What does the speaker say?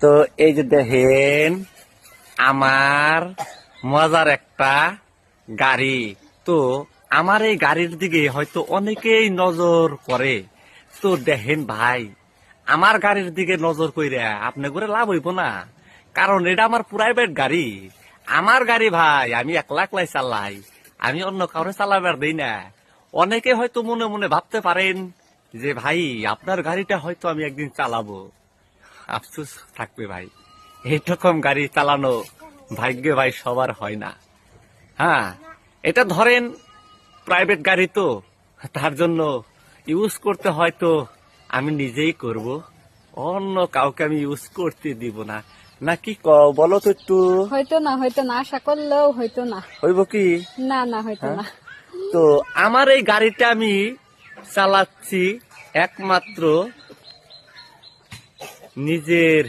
তো এই যে দেখেন আমার মজার একটা গাড়ি। তো আমার এই গাড়ির দিকে হয়তো অনেকেই নজর করে। তো দেখেন ভাই, আমার গাড়ির দিকে নজর কইরা আপনি করে লাভ হইব না, কারণ এটা আমার প্রাইভেট গাড়ি। আমার গাড়ি ভাই, আমি একলা একলাই চালাই, আমি অন্য কাউরে চালাবার দেই না। অনেকে হয়তো মনে মনে ভাবতে পারেন যে ভাই আপনার গাড়িটা হয়তো আমি একদিন চালাবো। আফসোস থাকবে ভাই, এইরকম গাড়ি চালানো ভাগ্যে ভাই সবার হয় না। হ্যাঁ, এটা ধরেন প্রাইভেট গাড়ি, তো তার জন্য ইউজ করতে হয়তো আমি নিজেই করব, অন্য কাউকে আমি ইউজ করতে দিব না। নাকি বলো তো একটু। হয়তো না আশা করলেও হয়তো না। হইব কি? না হয়তো হ্যাঁ? না। তো আমার এই গাড়িটা আমি চালাচ্ছি একমাত্র নিজের